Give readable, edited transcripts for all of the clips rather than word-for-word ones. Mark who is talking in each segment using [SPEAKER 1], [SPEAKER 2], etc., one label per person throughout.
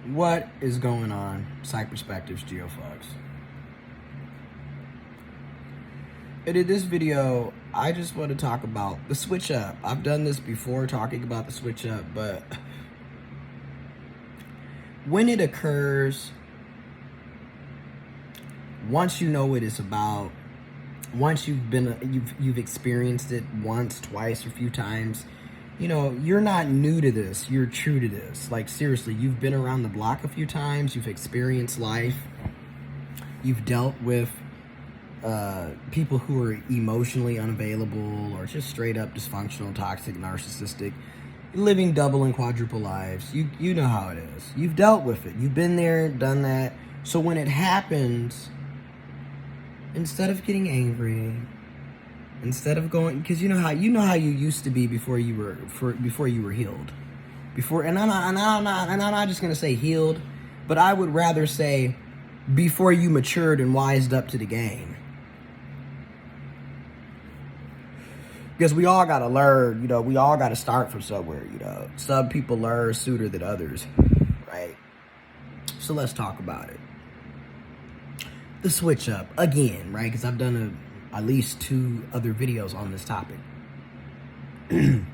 [SPEAKER 1] What is going on, Psych Perspectives Geofucks? And in this video, I just want to talk about the switch up. I've done this before, talking about the switch up, but when it occurs, once you know what it's about, once you've experienced it once, twice, or a few times, you know, you're not new to this, you're true to this. Like, seriously, you've been around the block a few times, you've experienced life, you've dealt with people who are emotionally unavailable or just straight up dysfunctional, toxic, narcissistic, living double and quadruple lives. You know how it is. You've dealt with it. You've been there, done that. So when it happens, instead of getting angry, instead of going, because you know how you used to be before you were healed, and I'm not just gonna say healed, but I would rather say before you matured and wised up to the game. Because we all gotta learn, we all gotta start from somewhere, Some people learn sooner than others, right? So let's talk about it. The switch up again, right? Because I've done at least 2 other videos on this topic. Hashtag.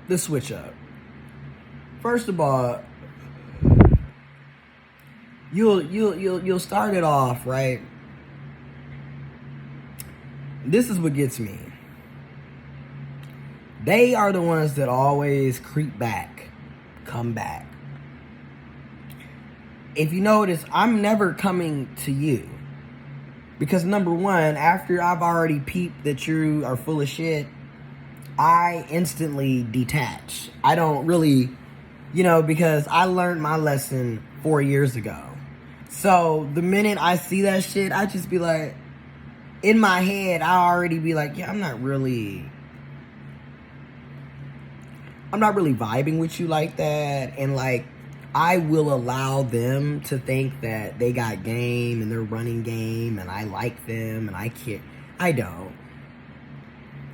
[SPEAKER 1] The switch up. First of all, you'll start it off, right? This is what gets me. They are the ones that always creep back, come back. If you notice, I'm never coming to you. Because number one, after I've already peeped that you are full of shit, I instantly detach. I don't really, because I learned my lesson 4 years ago. So the minute I see that shit, I just be like, in my head, I already be like, yeah, I'm not really vibing with you like that. And like, I will allow them to think that they got game and they're running game and I like them and I don't.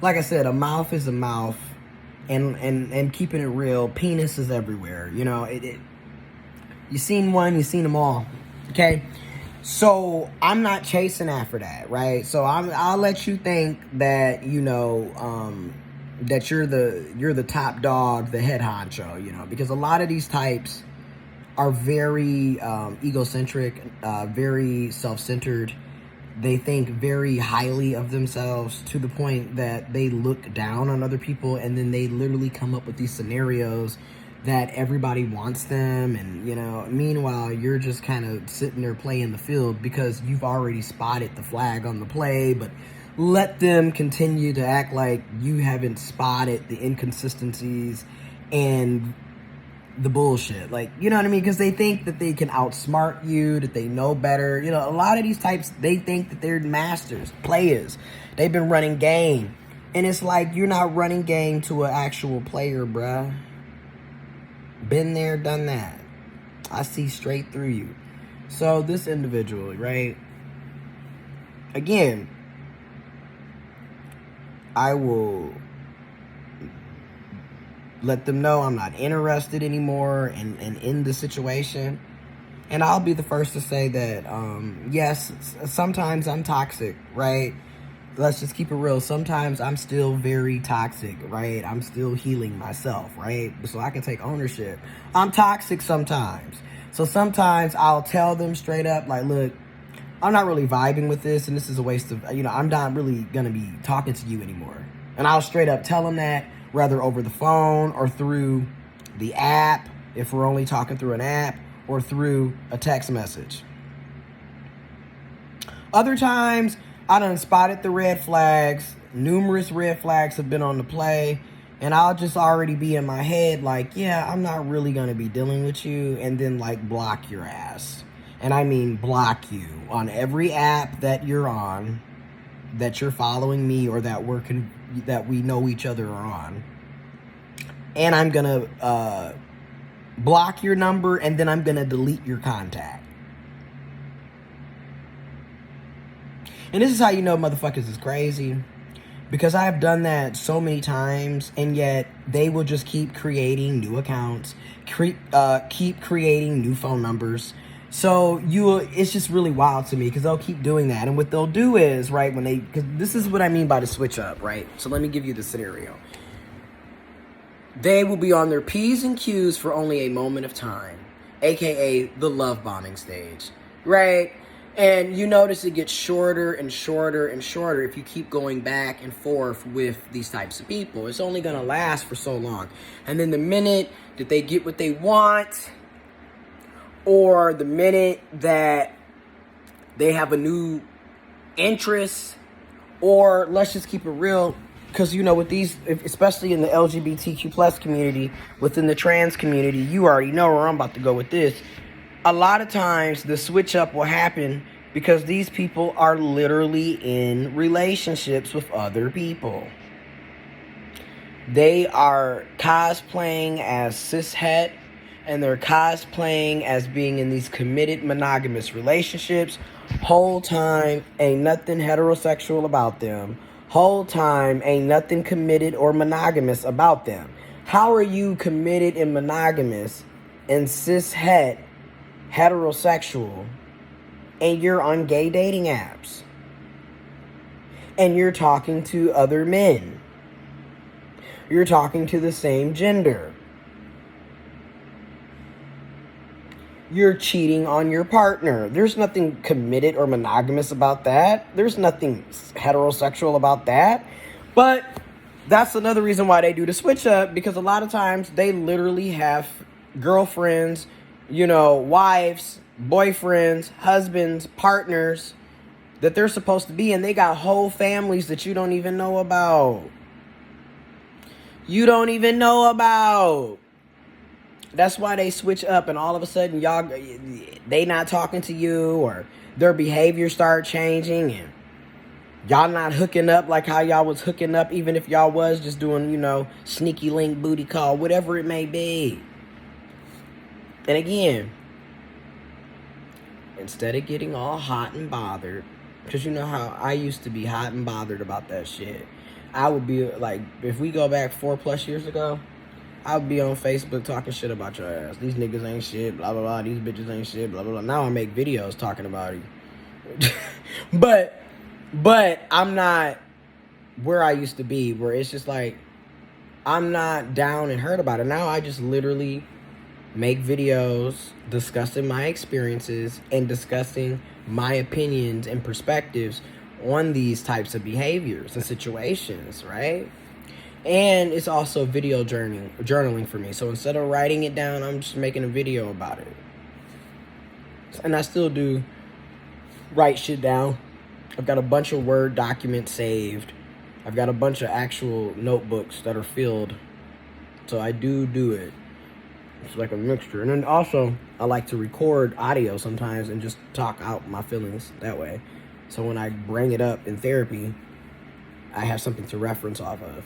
[SPEAKER 1] Like I said, a mouth is a mouth, and keeping it real, penis is everywhere. You seen one, you seen them all. Okay? So I'm not chasing after that, right? So I'll let you think that, that you're the top dog, the head honcho, because a lot of these types are very egocentric, very self-centered. They think very highly of themselves to the point that they look down on other people, and then they literally come up with these scenarios that everybody wants them, and meanwhile you're just kind of sitting there playing the field because you've already spotted the flag on the play. But let them continue to act like you haven't spotted the inconsistencies and the bullshit, like, you know what I mean? Because they think that they can outsmart you, that they know better. A lot of these types, they think that they're masters, players. They've been running game, and it's like, you're not running game to an actual player, bruh. Been there, done that. I see straight through you. So this individual, right? Again, I will let them know I'm not interested anymore and in the situation. And I'll be the first to say that, yes, sometimes I'm toxic, right? Let's just keep it real. Sometimes I'm still very toxic, right? I'm still healing myself, right? So I can take ownership. I'm toxic sometimes. So sometimes I'll tell them straight up, like, look, I'm not really vibing with this, and this is a waste of, I'm not really going to be talking to you anymore. And I'll straight up tell them that, whether over the phone or through the app, if we're only talking through an app, or through a text message. Other times, I done spotted the red flags. Numerous red flags have been on the play, and I'll just already be in my head like, yeah, I'm not really going to be dealing with you, and then like block your ass. And I mean block you on every app that you're on, that you're following me, or that that we know each other are on. And I'm gonna block your number, and then I'm gonna delete your contact. And this is how you know motherfuckers is crazy. Because I've done that so many times, and yet they will just keep creating new accounts, keep creating new phone numbers. So it's just really wild to me because they'll keep doing that. And what they'll do is, right, because this is what I mean by the switch up, right? So let me give you the scenario. They will be on their P's and Q's for only a moment of time, aka the love bombing stage, right? And you notice it gets shorter and shorter and shorter if you keep going back and forth with these types of people. It's only going to last for so long. And then the minute that they get what they want, or the minute that they have a new interest, or let's just keep it real, because, with these, especially in the LGBTQ plus community, within the trans community, you already know where I'm about to go with this. A lot of times the switch up will happen because these people are literally in relationships with other people. They are cosplaying as cishet, and they're cosplaying as being in these committed monogamous relationships. Whole time ain't nothing heterosexual about them. Whole time ain't nothing committed or monogamous about them. How are you committed and monogamous and cishet heterosexual, and you're on gay dating apps, and you're talking to other men, you're talking to the same gender, you're cheating on your partner? There's nothing committed or monogamous about that. There's nothing heterosexual about that. But that's another reason why they do the switch up, because a lot of times they literally have girlfriends, wives, boyfriends, husbands, partners that they're supposed to be, and they got whole families that you don't even know about. You don't even know about. That's why they switch up, and all of a sudden they not talking to you, or their behavior start changing, and y'all not hooking up like how y'all was hooking up, even if y'all was just doing, sneaky link, booty call, whatever it may be. And again, instead of getting all hot and bothered, because you know how I used to be hot and bothered about that shit. I would be like, if we go back 4+ years ago, I would be on Facebook talking shit about your ass. These niggas ain't shit, blah, blah, blah. These bitches ain't shit, blah, blah, blah. Now I make videos talking about it. But I'm not where I used to be, where it's just like, I'm not down and hurt about it. Now I just literally make videos discussing my experiences and discussing my opinions and perspectives on these types of behaviors and situations, right? And it's also video journaling for me. So instead of writing it down, I'm just making a video about it. And I still do write shit down. I've got a bunch of Word documents saved. I've got a bunch of actual notebooks that are filled. So I do it. It's like a mixture. And then also, I like to record audio sometimes and just talk out my feelings that way. So when I bring it up in therapy, I have something to reference off of.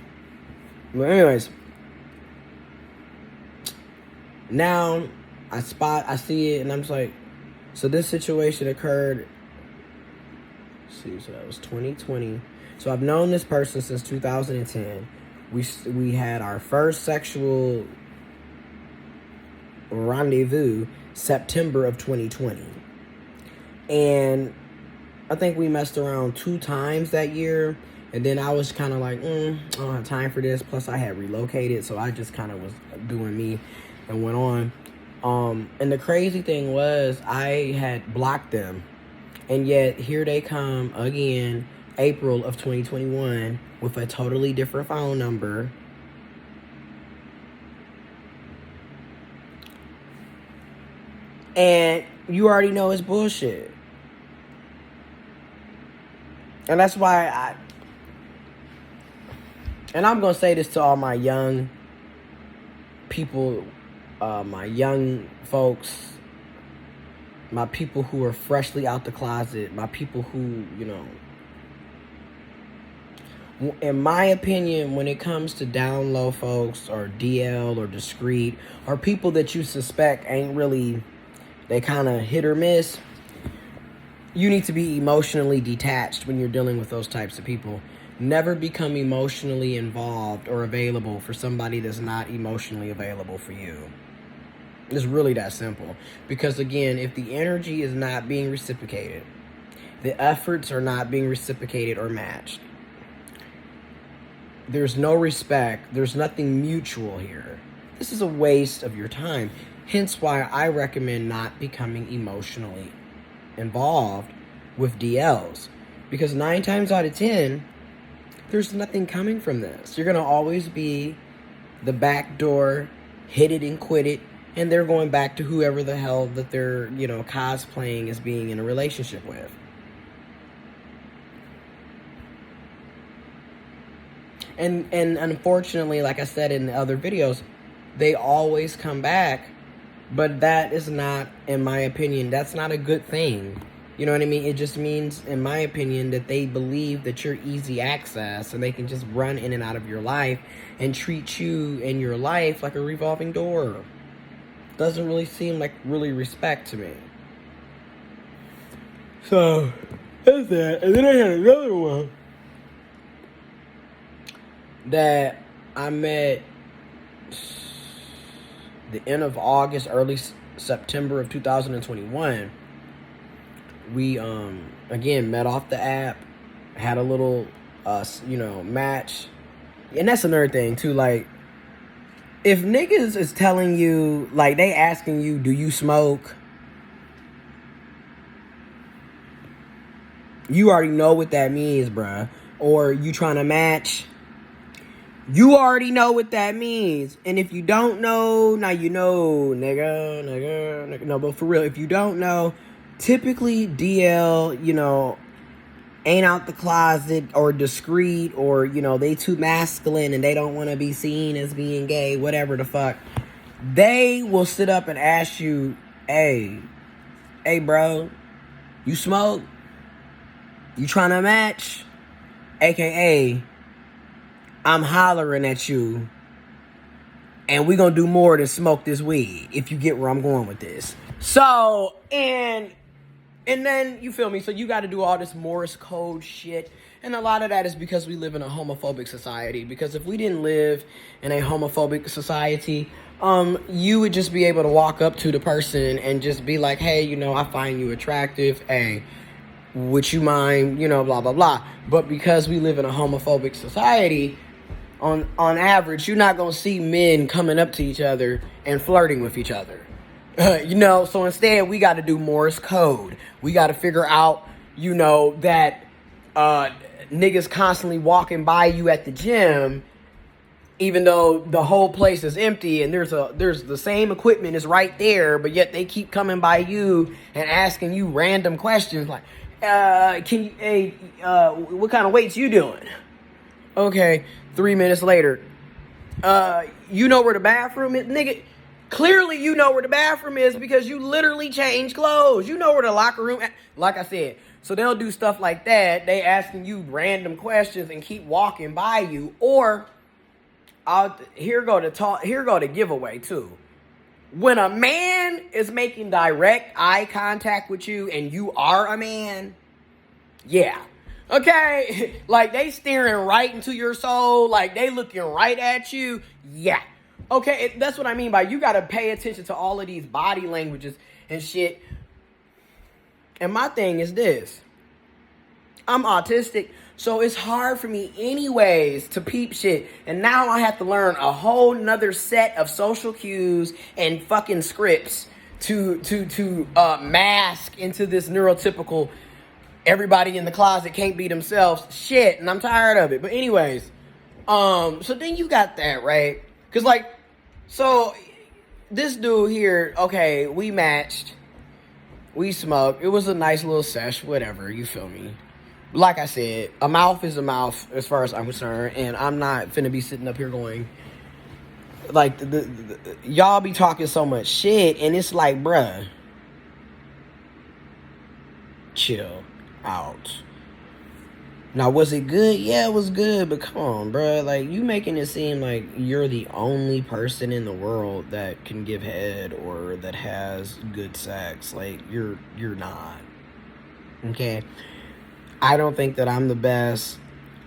[SPEAKER 1] But anyways, now I see it, and I'm just like, so this situation occurred, so that was 2020. So I've known this person since 2010. We had our first sexual rendezvous September of 2020. And I think we messed around 2 times that year. And then I was kind of like, I don't have time for this. Plus, I had relocated, so I just kind of was doing me and went on. And the crazy thing was, I had blocked them. And yet, here they come again, April of 2021, with a totally different phone number. And you already know it's bullshit. And that's why and I'm going to say this to all my young people, my young folks, my people who are freshly out the closet, my people who, in my opinion, when it comes to down low folks or DL or discreet or people that you suspect ain't really, they kind of hit or miss, you need to be emotionally detached when you're dealing with those types of people. Never become emotionally involved or available for somebody that's not emotionally available for you. It's really that simple. Because again, if the energy is not being reciprocated, the efforts are not being reciprocated or matched, there's no respect, there's nothing mutual here. This is a waste of your time. Hence why I recommend not becoming emotionally involved with DLs. Because 9 times out of 10, there's nothing coming from this. You're going to always be the back door, hit it and quit it, and they're going back to whoever the hell that they're, cosplaying as being in a relationship with. And unfortunately, like I said in the other videos, they always come back, but that is not, in my opinion, that's not a good thing. You know what I mean? It just means, in my opinion, that they believe that you're easy access and they can just run in and out of your life and treat you and your life like a revolving door. Doesn't really seem like really respect to me. So, that's that. And then I had another one that I met the end of August, early September of 2021. We again met off the app, had a little match. And that's another thing too, like, if niggas is telling you, like, they asking you, do you smoke? You already know what that means, bruh. Or you trying to match, you already know what that means. And if you don't know, now you know, nigga. No, but for real, if you don't know, typically DL, ain't out the closet or discreet, or, they too masculine and they don't want to be seen as being gay, whatever the fuck. They will sit up and ask you, hey bro, you smoke? You trying to match? AKA, I'm hollering at you, and we gonna do more than smoke this weed, if you get where I'm going with this. So, and then, you feel me? So you got to do all this Morse Code shit. And a lot of that is because we live in a homophobic society. Because if we didn't live in a homophobic society, you would just be able to walk up to the person and just be like, hey, I find you attractive. Hey, would you mind, blah, blah, blah. But because we live in a homophobic society, on average, you're not going to see men coming up to each other and flirting with each other. So instead we got to do Morse Code. We got to figure out, that niggas constantly walking by you at the gym, even though the whole place is empty and there's the same equipment is right there, but yet they keep coming by you and asking you random questions like, what kind of weights you doing? Okay, 3 minutes later, you know where the bathroom is, nigga? Clearly you know where the bathroom is because you literally changed clothes. You know where the locker room, like I said. So they'll do stuff like that. They asking you random questions and keep walking by you. Or, here go the giveaway too. When a man is making direct eye contact with you and you are a man, yeah. Okay? Like, they staring right into your soul. Like, they looking right at you. Yeah. Okay, that's what I mean by you got to pay attention to all of these body languages and shit. And my thing is this. I'm autistic, so it's hard for me anyways to peep shit. And now I have to learn a whole nother set of social cues and fucking scripts to mask into this neurotypical everybody in the closet can't be themselves shit. And I'm tired of it. But anyways, so then you got that, right? Because, like, so this dude here, okay, we matched. We smoked. It was a nice little sesh, whatever, you feel me? Like I said, a mouth is a mouth as far as I'm concerned. And I'm not finna be sitting up here going, like, y'all be talking so much shit. And it's like, bruh, chill out. Now, was it good? Yeah, it was good, but come on, bro. Like, you making it seem like you're the only person in the world that can give head or that has good sex. Like, you're not. Okay? I don't think that I'm the best.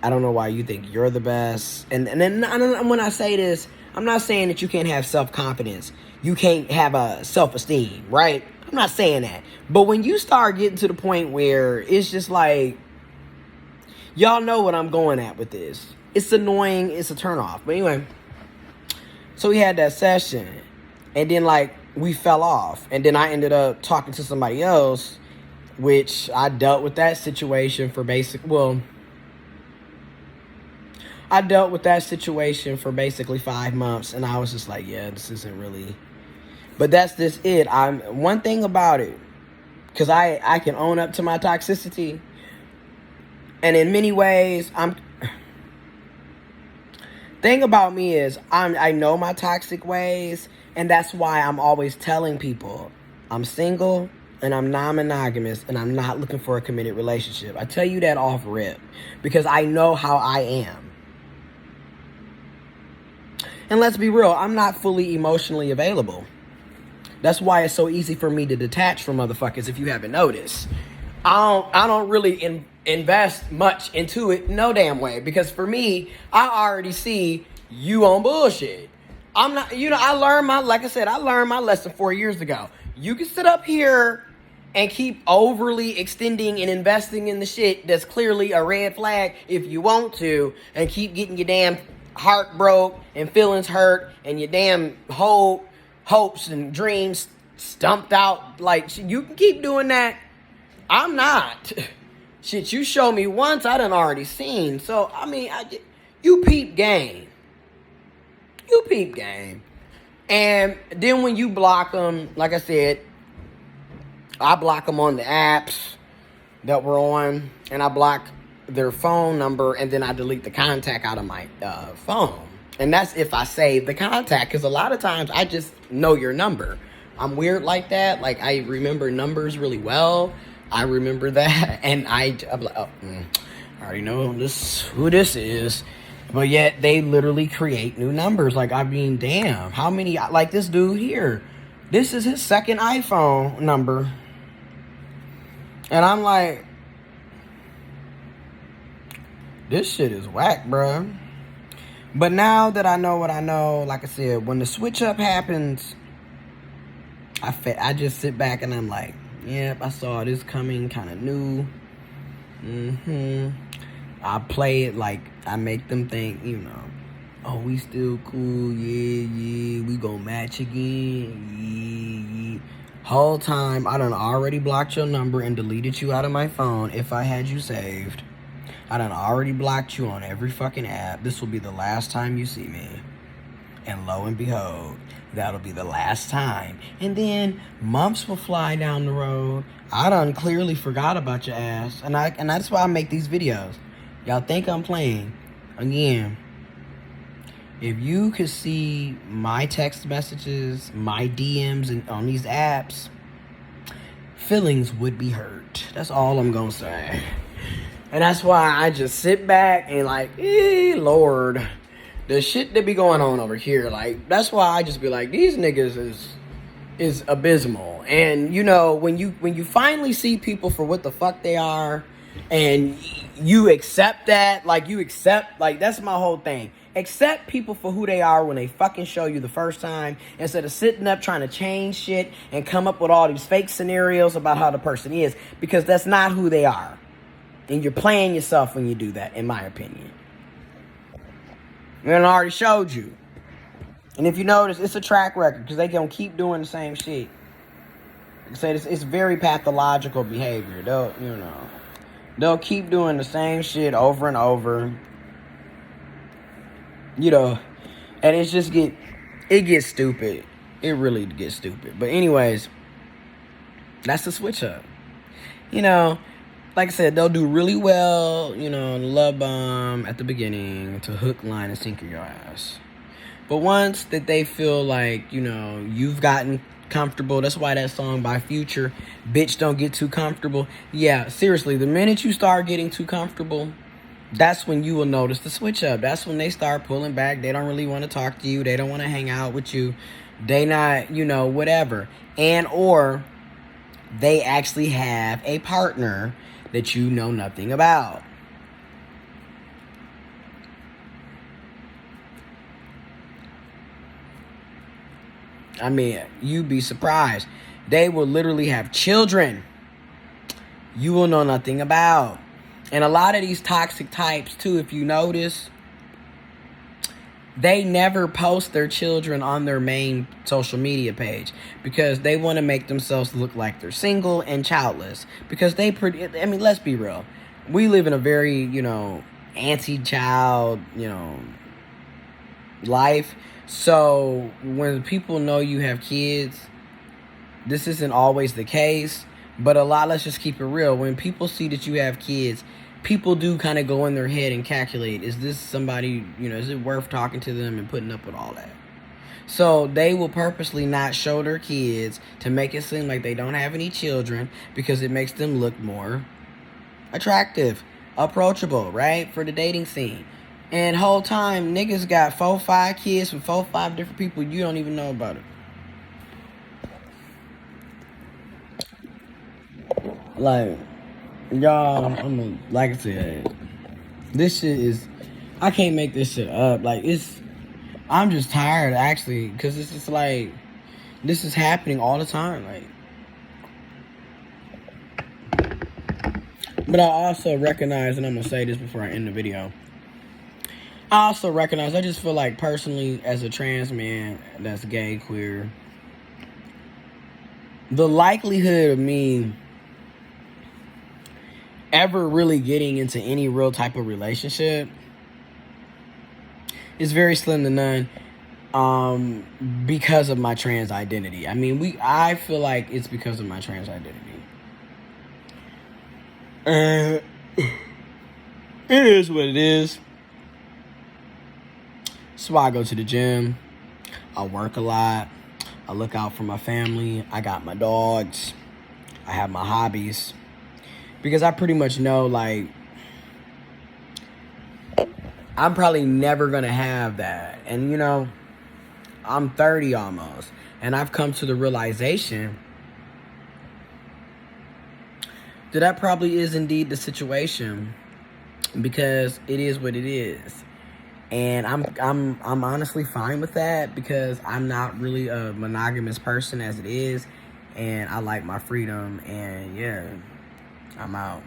[SPEAKER 1] I don't know why you think you're the best. And then when I say this, I'm not saying that you can't have self-confidence. You can't have a self-esteem, right? I'm not saying that. But when you start getting to the point where it's just like, y'all know what I'm going at with this. It's annoying. It's a turnoff. But anyway, so we had that session. And then, like, we fell off. And then I ended up talking to somebody else, which I dealt with that situation for I dealt with that situation for basically 5 months. And I was just like, yeah, this isn't really... But that's just it. One thing about it, because I can own up to my toxicity. And in many ways, thing about me is I know my toxic ways, and that's why I'm always telling people I'm single and I'm non-monogamous and I'm not looking for a committed relationship. I tell you that off rip because I know how I am. And let's be real, I'm not fully emotionally available. That's why it's so easy for me to detach from motherfuckers, if you haven't noticed. I don't really invest much into it no damn way. Because for me, I already see you on bullshit. I'm not, I learned my lesson 4 years ago. You can sit up here and keep overly extending and investing in the shit that's clearly a red flag if you want to, and keep getting your damn heart broke and feelings hurt and your damn hopes and dreams stumped out. Like, you can keep doing that. I'm not. Shit, you show me once, I done already seen. So, I mean, you peep game. You peep game. And then when you block them, like I said, I block them on the apps that we're on, and I block their phone number, and then I delete the contact out of my phone. And that's if I save the contact, because a lot of times I just know your number. I'm weird like that. Like, I remember numbers really well. I remember that, and I'm like, oh, I already know who this is. But yet, they literally create new numbers. Like, I mean, damn, how many, like this dude here. This is his second iPhone number. And I'm like, this shit is whack, bro. But now that I know what I know, like I said, when the switch up happens, I just sit back and I'm like, yep, I saw this coming, kind of new. I play it like I make them think, oh, we still cool, yeah, we gonna match again, yeah. Whole time, I done already blocked your number and deleted you out of my phone if I had you saved. I done already blocked you on every fucking app. This will be the last time you see me. And lo and behold, that'll be the last time. And then months will fly down the road. I done clearly forgot about your ass. And that's why I make these videos. Y'all think I'm playing. Again, if you could see my text messages, my DMs on these apps, feelings would be hurt. That's all I'm gonna say. And that's why I just sit back and like, Lord, the shit that be going on over here, like, that's why I just be like, these niggas is abysmal. And when you finally see people for what the fuck they are, and you accept that, like, that's my whole thing. Accept people for who they are when they fucking show you the first time, instead of sitting up trying to change shit and come up with all these fake scenarios about how the person is, because that's not who they are. And you're playing yourself when you do that, in my opinion. And I already showed you. And if you notice, it's a track record, because they gonna keep doing the same shit. Like I said, it's very pathological behavior. They'll keep doing the same shit over and over. And it's just it gets stupid. It really gets stupid. But anyways, that's the switch up. Like I said, they'll do really well, love bomb at the beginning to hook, line, and sinker your ass. But once that they feel like, you've gotten comfortable, that's why that song by Future, Bitch Don't Get Too Comfortable. Yeah, seriously, the minute you start getting too comfortable, that's when you will notice the switch up. That's when they start pulling back. They don't really want to talk to you. They don't want to hang out with you. They not, whatever. And or they actually have a partner that you know nothing about. I mean, you'd be surprised. They will literally have children you will know nothing about. And a lot of these toxic types, too, if you notice, they never post their children on their main social media page because they want to make themselves look like they're single and childless. Because I mean, let's be real. We live in a very, anti-child, life. So when people know you have kids, this isn't always the case, but let's just keep it real. When people see that you have kids, people do kind of go in their head and calculate, is this somebody, is it worth talking to them and putting up with all that? So they will purposely not show their kids to make it seem like they don't have any children because it makes them look more attractive, approachable, right? For the dating scene. And whole time, niggas got 4-5 kids from 4-5 different people. You don't even know about it. Like, y'all, like I said, this shit is, I can't make this shit up. Like, I'm just tired, actually, because it's just like, this is happening all the time. Like, but I also recognize, and I'm going to say this before I end the video, I also recognize, I just feel like personally, as a trans man that's gay, queer, the likelihood of me ever really getting into any real type of relationship is very slim to none, because of my trans identity. I mean, I feel like it's because of my trans identity. It is what it is. So I go to the gym. I work a lot. I look out for my family. I got my dogs. I have my hobbies. Because I pretty much know, like, I'm probably never going to have that. And, I'm 30 almost. And I've come to the realization that probably is indeed the situation. Because it is what it is. And I'm honestly fine with that because I'm not really a monogamous person as it is, and I like my freedom. And yeah, I'm out.